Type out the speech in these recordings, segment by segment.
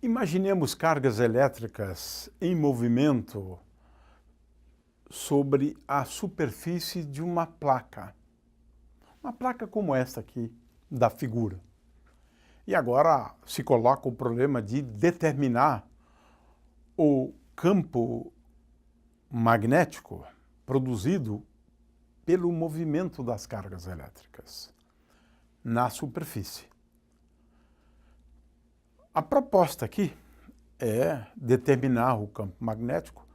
Imaginemos cargas elétricas em movimento sobre a superfície de uma placa. Uma placa como esta aqui, da figura. E agora se coloca o problema de determinar o campo magnético produzido pelo movimento das cargas elétricas na superfície. A proposta aqui é determinar o campo magnético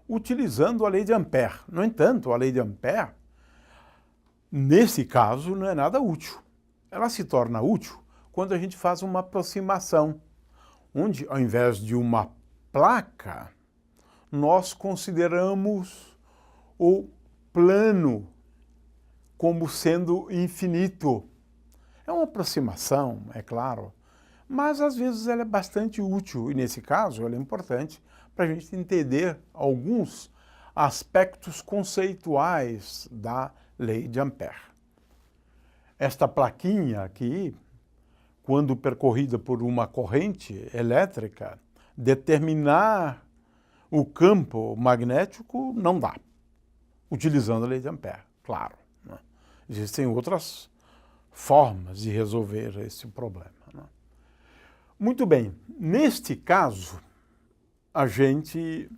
utilizando a lei de Ampère. No entanto, a lei de Ampère, nesse caso, não é nada útil. Ela se torna útil quando a gente faz uma aproximação, onde, ao invés de uma placa, nós consideramos o plano como sendo infinito. É uma aproximação, é claro, mas às vezes ela é bastante útil e, nesse caso, ela é importante para a gente entender alguns aspectos conceituais da lei de Ampère. Esta plaquinha aqui, quando percorrida por uma corrente elétrica, determinar o campo magnético não dá, utilizando a lei de Ampère, claro, né? Existem outras formas de resolver esse problema, né? Muito bem, neste caso, a gente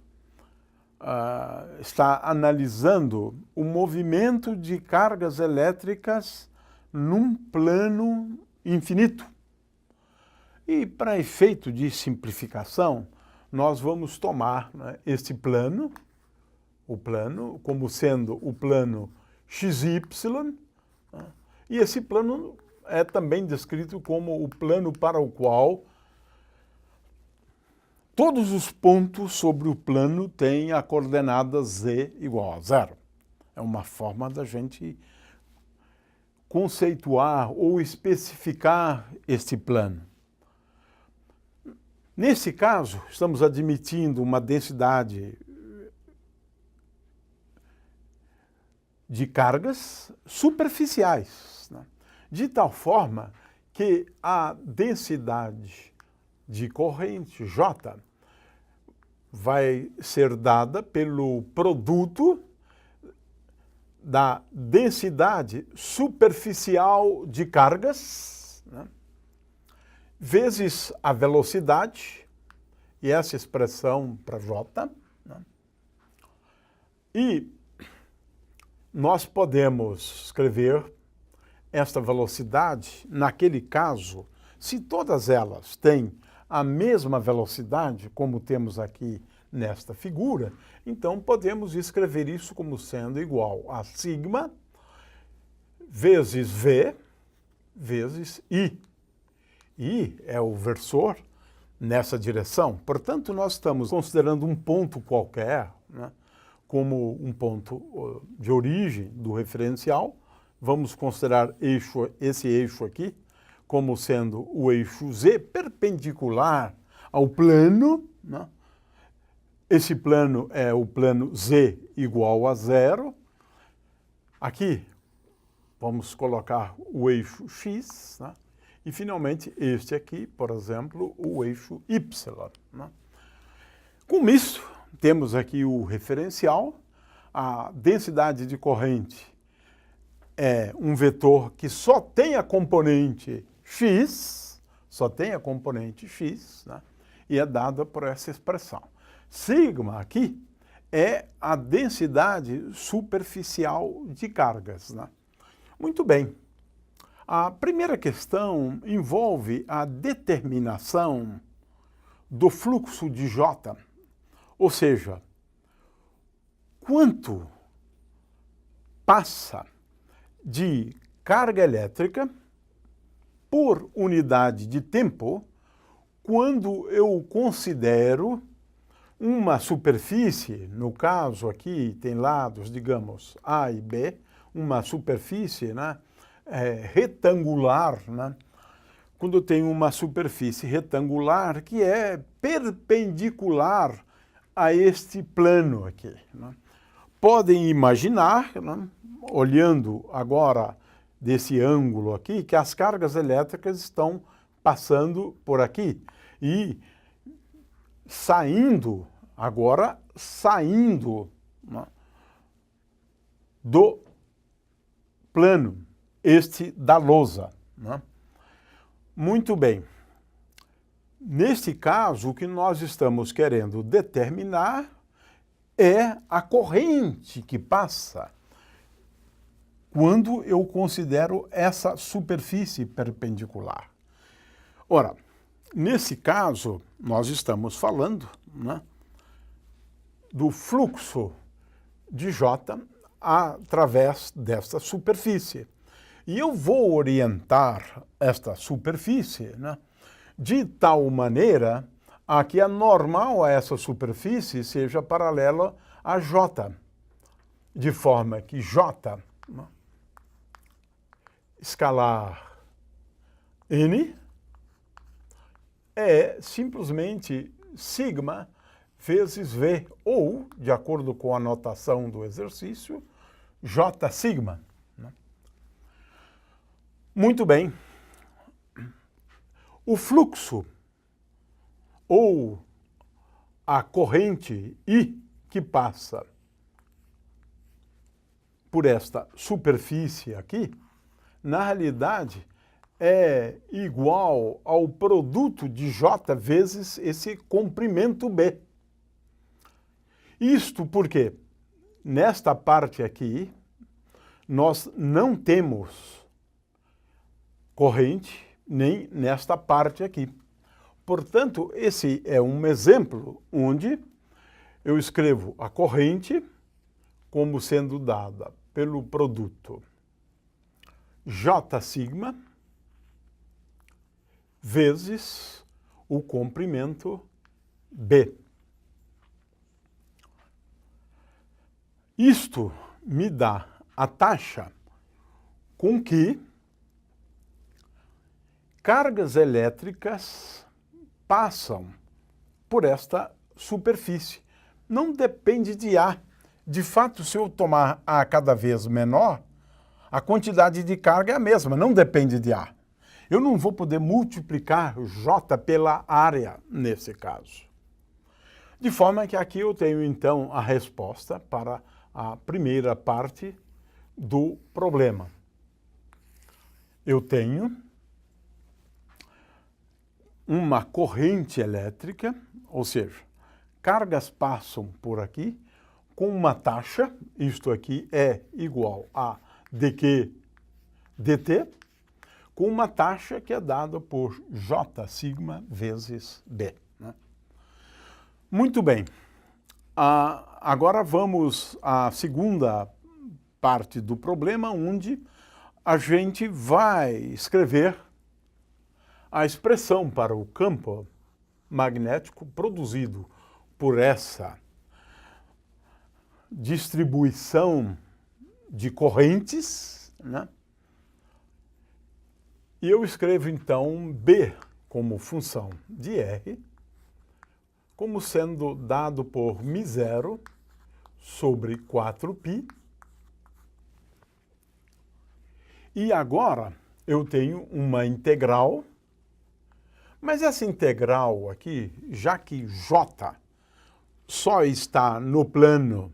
está analisando o movimento de cargas elétricas num plano infinito. E, para efeito de simplificação, nós vamos tomar, né, este plano, o plano, como sendo o plano XY, né, e esse plano é também descrito como o plano para o qual todos os pontos sobre o plano têm a coordenada z igual a 0. É uma forma da gente conceituar ou especificar este plano. Nesse caso, estamos admitindo uma densidade de cargas superficiais, né? De tal forma que a densidade de corrente J vai ser dada pelo produto da densidade superficial de cargas, né, vezes a velocidade, e essa expressão para J, né, e nós podemos escrever esta velocidade, naquele caso, se todas elas têm a mesma velocidade, como temos aqui nesta figura, então podemos escrever isso como sendo igual a sigma vezes v vezes i. I é o versor nessa direção. Portanto, nós estamos considerando um ponto qualquer, né, como um ponto de origem do referencial. Vamos considerar esse eixo aqui como sendo o eixo z perpendicular ao plano, né? Esse plano é o plano z igual a 0. Aqui vamos colocar o eixo x, né? E finalmente este aqui, por exemplo, o eixo y, né? Com isso, temos aqui o referencial. A densidade de corrente é um vetor que só tem a componente x, né? E é dada por essa expressão. Sigma aqui é a densidade superficial de cargas, né? Muito bem. A primeira questão envolve a determinação do fluxo de J, ou seja, quanto passa de carga elétrica por unidade de tempo quando eu considero uma superfície, no caso aqui tem lados, digamos, A e B, uma superfície, né, retangular, né? Quando eu tenho uma superfície retangular que é perpendicular a este plano aqui, né? Podem imaginar, né, olhando agora desse ângulo aqui, que as cargas elétricas estão passando por aqui. E saindo, né, do plano, este da lousa, né? Muito bem. Neste caso, o que nós estamos querendo determinar é a corrente que passa quando eu considero essa superfície perpendicular. Ora, nesse caso, nós estamos falando, né, do fluxo de J através desta superfície. E eu vou orientar esta superfície, né, de tal maneira a que a normal a essa superfície seja paralela a J, de forma que J, né, escalar N, é simplesmente sigma vezes V, ou, de acordo com a notação do exercício, J sigma. Muito bem. O fluxo, ou a corrente I que passa por esta superfície aqui, na realidade, é igual ao produto de J vezes esse comprimento B. Isto porque, nesta parte aqui, nós não temos corrente, nem nesta parte aqui. Portanto, esse é um exemplo onde eu escrevo a corrente como sendo dada pelo produto J sigma vezes o comprimento B. Isto me dá a taxa com que cargas elétricas passam por esta superfície. Não depende de A. De fato, se eu tomar A cada vez menor, a quantidade de carga é a mesma, não depende de A. Eu não vou poder multiplicar J pela área nesse caso. De forma que aqui eu tenho, então, a resposta para a primeira parte do problema. Eu tenho uma corrente elétrica, ou seja, cargas passam por aqui com uma taxa, isto aqui é igual a dq dt, com uma taxa que é dada por J sigma vezes B. Né? Muito bem. Agora vamos à segunda parte do problema, onde a gente vai escrever a expressão para o campo magnético produzido por essa distribuição de correntes, né? E eu escrevo, então, B como função de R, como sendo dado por μ0 sobre 4π. E agora eu tenho uma integral, mas essa integral aqui, já que J só está no plano,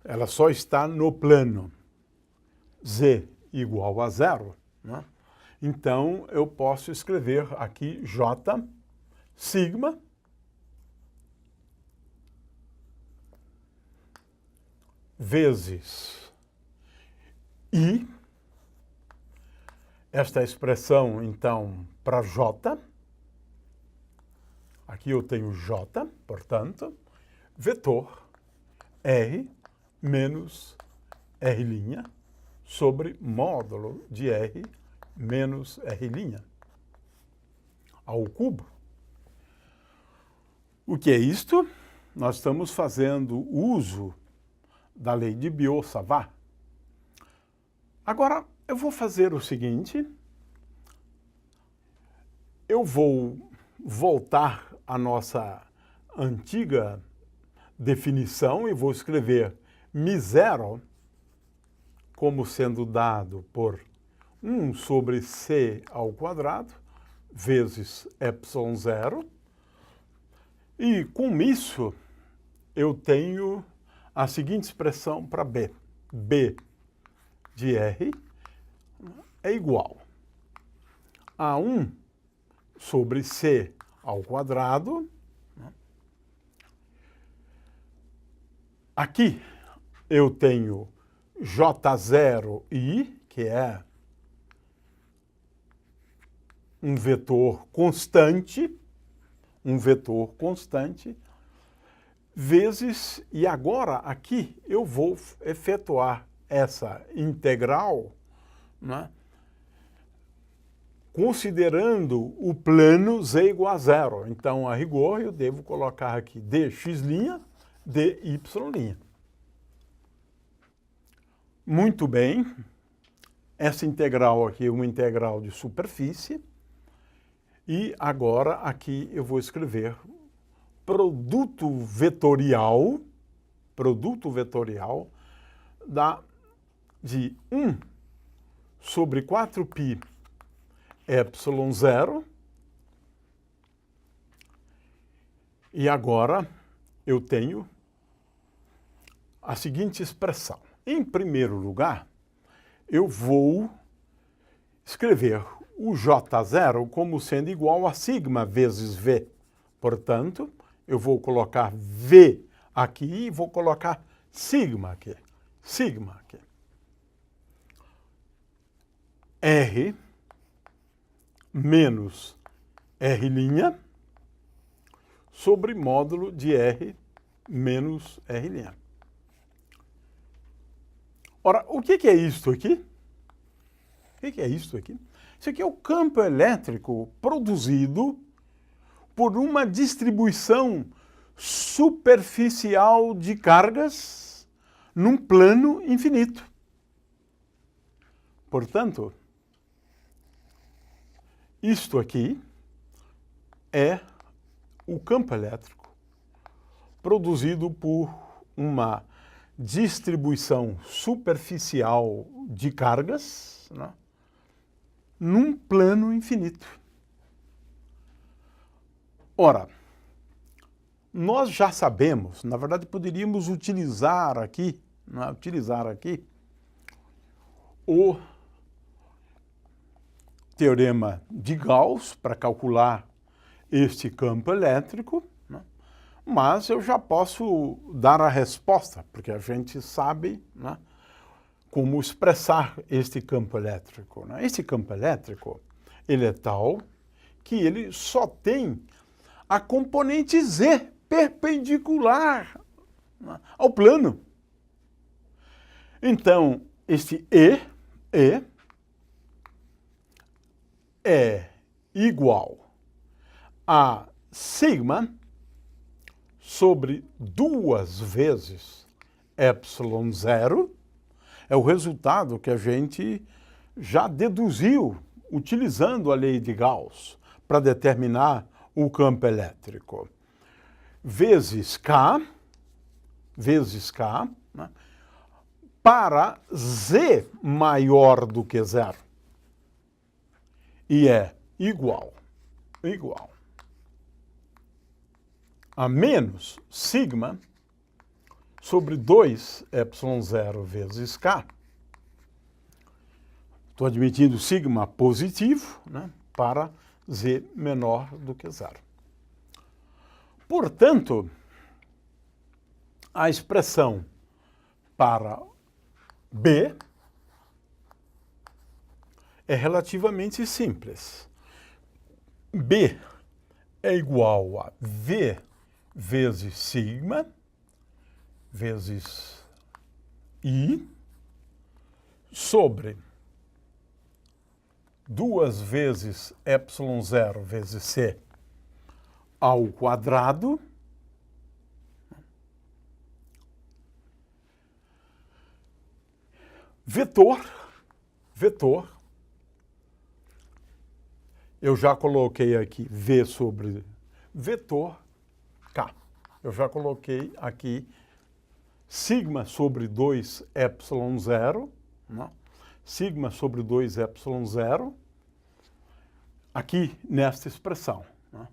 ela só está no plano Z igual a 0, né? Então eu posso escrever aqui J sigma vezes I, esta expressão, então, para J, aqui eu tenho J, portanto, vetor R menos R' sobre módulo de R menos R' ao cubo. O que é isto? Nós estamos fazendo uso da lei de Biot-Savart. Agora, eu vou fazer o seguinte, eu vou voltar à nossa antiga definição e vou escrever μ0 como sendo dado por 1 sobre c ao quadrado vezes ε0 E com isso, eu tenho a seguinte expressão para B. B de R é igual a 1 sobre C ao quadrado. Aqui eu tenho J0I, que é um vetor constante, vezes, e agora aqui eu vou efetuar essa integral, né, considerando o plano z igual a zero. Então, a rigor, eu devo colocar aqui dx', dy'. Muito bem. Essa integral aqui é uma integral de superfície. E agora aqui eu vou escrever produto vetorial de 1 sobre 4π epsilon zero. E agora eu tenho a seguinte expressão. Em primeiro lugar, eu vou escrever o J0 como sendo igual a sigma vezes V. Portanto, eu vou colocar V aqui e vou colocar sigma aqui. R menos R' sobre módulo de R menos R'. Ora, o que é isto aqui? O que é isto aqui? Isso aqui é o campo elétrico produzido por uma distribuição superficial de cargas num plano infinito. Portanto, isto aqui é o campo elétrico produzido por uma distribuição superficial de cargas, né, num plano infinito. Ora, nós já sabemos, na verdade poderíamos utilizar aqui o teorema de Gauss para calcular este campo elétrico, né? Mas eu já posso dar a resposta, porque a gente sabe, né, como expressar este campo elétrico, né? Este campo elétrico, ele é tal que ele só tem a componente Z perpendicular, né, ao plano. Então, este E é igual a sigma sobre 2 vezes epsilon zero. É o resultado que a gente já deduziu utilizando a lei de Gauss para determinar o campo elétrico. Vezes K, né, para Z maior do que zero. E é igual a menos sigma sobre 2 epsilon zero vezes K. Estou admitindo sigma positivo, né, para Z menor do que zero. Portanto, a expressão para B é relativamente simples. B é igual a V vezes sigma vezes I sobre 2 vezes epsilon zero vezes C ao quadrado vetor, eu já coloquei aqui V sobre vetor K. Eu já coloquei aqui sigma sobre 2 epsilon zero, né? Sigma sobre 2 epsilon zero, aqui nesta expressão, né?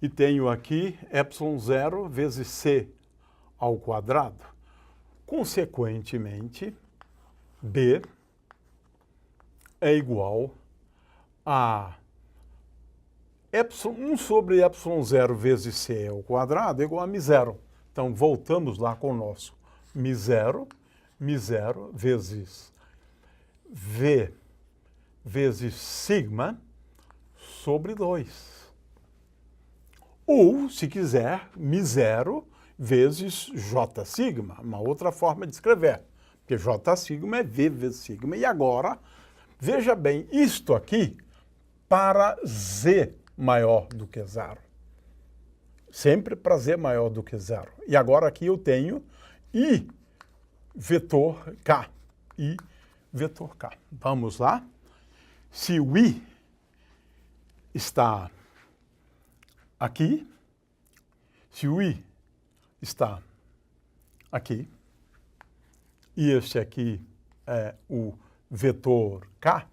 e tenho aqui ε0 vezes c ao quadrado. Consequentemente, B é igual a 1 sobre ε0 vezes c ao quadrado é igual a μ0. Então, voltamos lá com o nosso μ0 vezes V vezes sigma sobre 2. Ou, se quiser, μ0 vezes J sigma, uma outra forma de escrever. Porque J sigma é V vezes sigma. E agora, veja bem, isto aqui para Z maior do que zero. Sempre para Z maior do que zero. E agora aqui eu tenho I vetor K. I vetor K. Vamos lá. Se o I está aqui, se o I está aqui, e este aqui é o vetor K,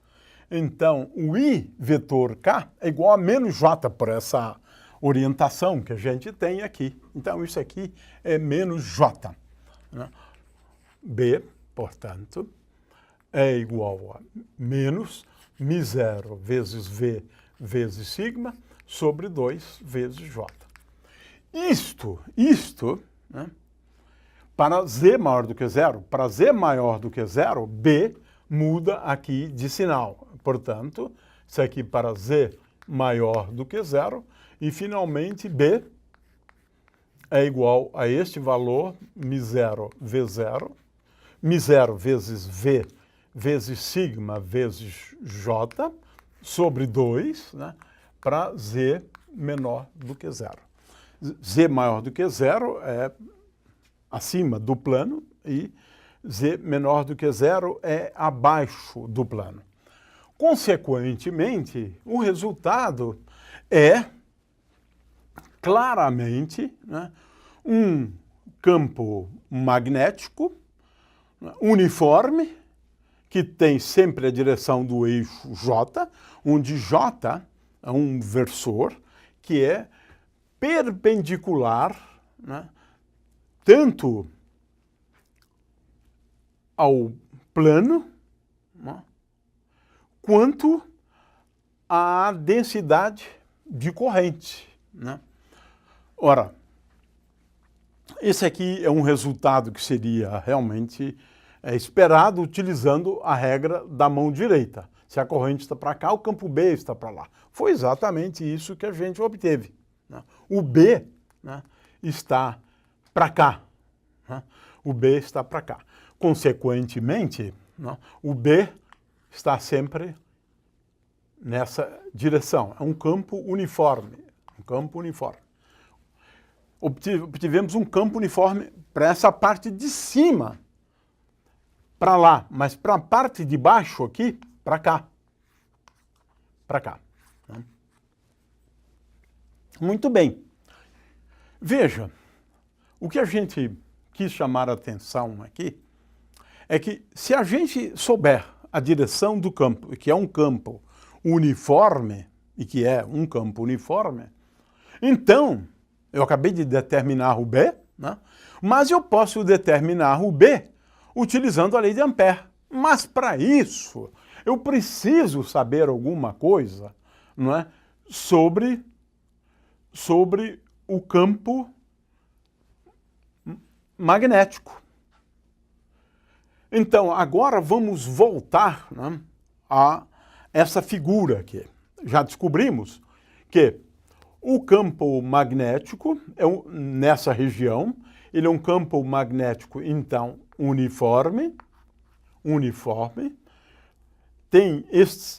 então o I vetor K é igual a menos J por essa orientação que a gente tem aqui. Então isso aqui é menos J. Né? B, portanto, é igual a menos μ0 vezes V vezes sigma sobre 2 vezes J. Isto, né, para Z maior do que zero, para Z maior do que zero, B muda aqui de sinal. Portanto, isso aqui para Z maior do que zero, e finalmente B é igual a este valor, μ0 V0, μ0 vezes V vezes sigma vezes J, sobre 2, né, para Z menor do que zero. Z maior do que zero é acima do plano e Z menor do que zero é abaixo do plano. Consequentemente, o resultado é claramente, né, um campo magnético uniforme que tem sempre a direção do eixo J, onde J é um versor que é perpendicular, né, tanto ao plano, né, quanto à densidade de corrente. Né? Ora, esse aqui é um resultado que seria realmente esperado utilizando a regra da mão direita. Se a corrente está para cá, o campo B está para lá. Foi exatamente isso que a gente obteve. Né? O B, né, está para cá. Né? O B está para cá. Consequentemente, né, o B está sempre nessa direção. É um campo uniforme. Um campo uniforme. Obtivemos um campo uniforme para essa parte de cima, para lá, mas para a parte de baixo aqui, para cá. Para cá. Né? Muito bem. Veja, o que a gente quis chamar a atenção aqui é que se a gente souber a direção do campo, que é um campo uniforme, e que é um campo uniforme, então, eu acabei de determinar o B, né? Mas eu posso determinar o B utilizando a lei de Ampère. Mas para isso, eu preciso saber alguma coisa, não é, sobre o campo magnético. Então, agora vamos voltar, né, a essa figura aqui. Já descobrimos que o campo magnético é nessa região, ele é um campo magnético, então, uniforme, tem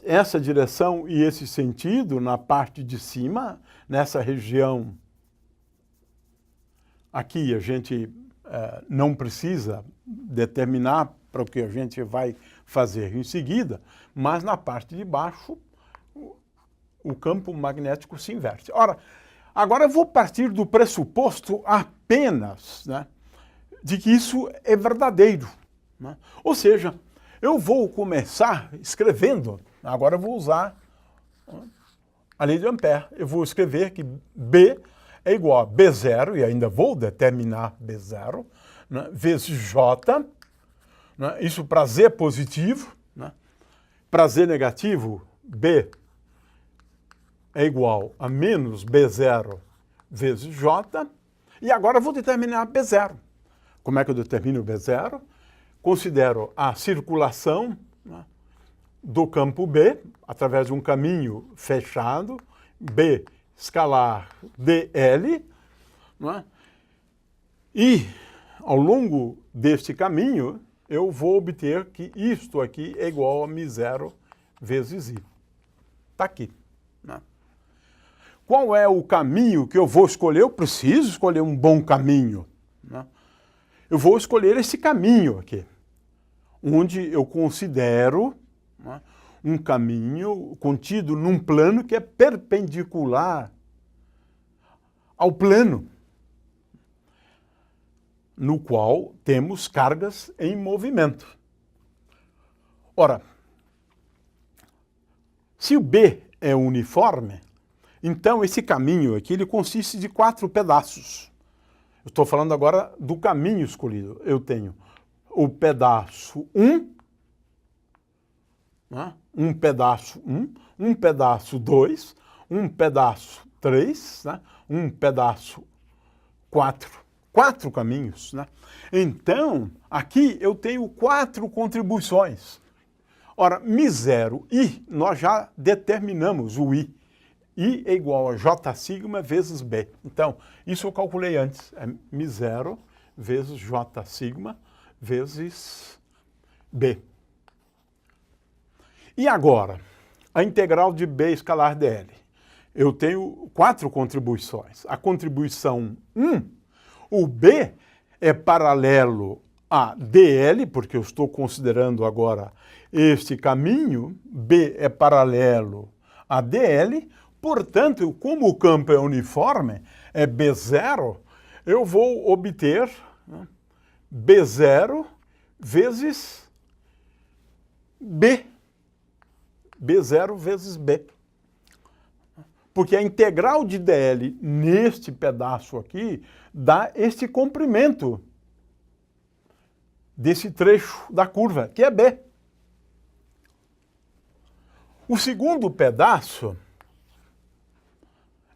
essa direção e esse sentido na parte de cima, nessa região. Aqui a gente não precisa determinar para o que a gente vai fazer em seguida, mas na parte de baixo o campo magnético se inverte. Ora, agora eu vou partir do pressuposto apenas, né, de que isso é verdadeiro. Né? Ou seja, eu vou começar escrevendo, agora eu vou usar a lei de Ampère. Eu vou escrever que B é igual a B0, e ainda vou determinar B0, né, vezes J, né, isso para Z positivo, né, para Z negativo, B é igual a menos B0 vezes J, e agora eu vou determinar B0. Como é que eu determino B0? Considero a circulação, né, do campo B, através de um caminho fechado, B escalar dl, né? E ao longo deste caminho eu vou obter que isto aqui é igual a μ0 vezes I. Está aqui, né? Qual é o caminho que eu vou escolher? Eu preciso escolher um bom caminho, né? Eu vou escolher esse caminho aqui, onde eu considero, né, um caminho contido num plano que é perpendicular ao plano no qual temos cargas em movimento. Ora, se o B é uniforme, então esse caminho aqui ele consiste de 4 pedaços. Eu estou falando agora do caminho escolhido. Eu tenho o pedaço 1, né? Um pedaço 1, um pedaço 2, um pedaço 3, né? Um pedaço 4. 4 caminhos, né? Então, aqui eu tenho 4 contribuições. Ora, μ0 I, nós já determinamos o I. I é igual a J sigma vezes B. Então, isso eu calculei antes. É μ0 vezes J sigma vezes B. E agora, a integral de B escalar dl. Eu tenho 4 contribuições. A contribuição 1, o B é paralelo a dl, porque eu estou considerando agora este caminho, B é paralelo a dl, portanto, como o campo é uniforme, é B0, eu vou obter, né, B0 vezes B. B0 vezes B. Porque a integral de dl neste pedaço aqui dá este comprimento desse trecho da curva, que é B. O segundo pedaço,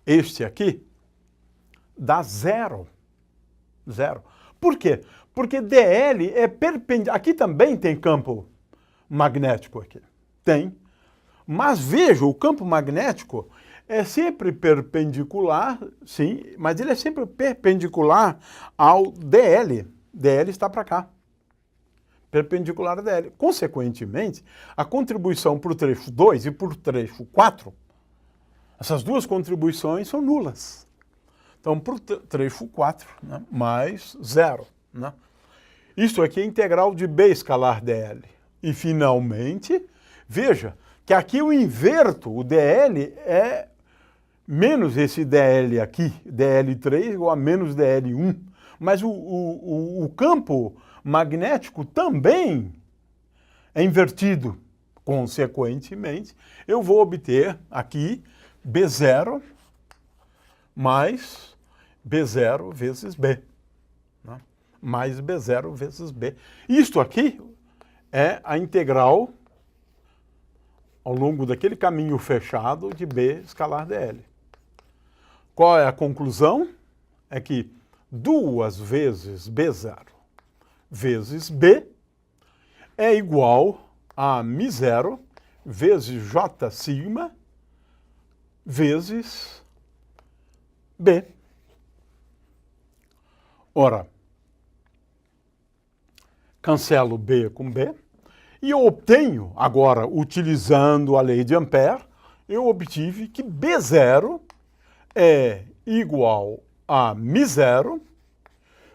este aqui, dá 0. 0. Por quê? Porque dl é perpendicular. Aqui também tem campo magnético aqui. Tem. Mas veja, o campo magnético é sempre perpendicular, sim, mas ele é sempre perpendicular ao dl. dl está para cá. Perpendicular a dl. Consequentemente, a contribuição para o trecho 2 e para o trecho 4, essas duas contribuições são nulas. Então, para o trecho 4, né, mais 0. Né? Isso aqui é integral de B escalar dl. E, finalmente, veja que aqui eu inverto, o dl é menos esse dl aqui, dl3 igual a menos dl1. Mas o campo magnético também é invertido. Consequentemente, eu vou obter aqui B0 mais B0 vezes B. Né? Mais B0 vezes B. Isto aqui é a integral ao longo daquele caminho fechado de B escalar dl. Qual é a conclusão? É que 2 vezes B0 vezes B é igual a μ0 vezes J sigma vezes B. Ora, cancelo B com B e eu obtenho, agora, utilizando a lei de Ampère, eu obtive que B0 é igual a μ0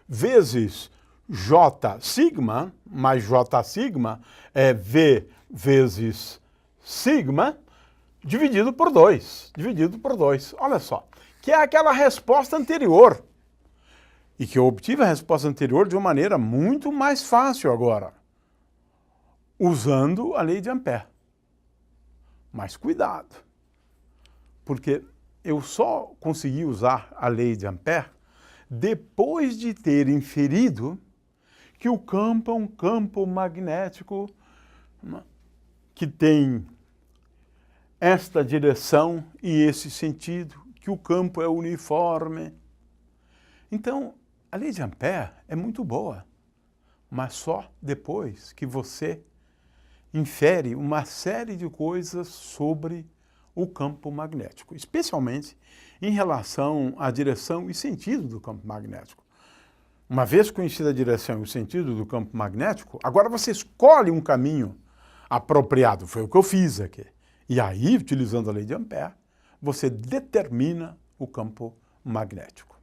vezes J sigma, mais J sigma é V vezes sigma, dividido por 2. Dividido por 2. Olha só, que é aquela resposta anterior. E que eu obtive a resposta anterior de uma maneira muito mais fácil agora, usando a lei de Ampère. Mas cuidado, porque eu só consegui usar a lei de Ampère depois de ter inferido que o campo é um campo magnético que tem esta direção e esse sentido, que o campo é uniforme. Então, a lei de Ampère é muito boa, mas só depois que você infere uma série de coisas sobre o campo magnético, especialmente em relação à direção e sentido do campo magnético. Uma vez conhecida a direção e o sentido do campo magnético, agora você escolhe um caminho apropriado, foi o que eu fiz aqui. E aí, utilizando a lei de Ampère, você determina o campo magnético.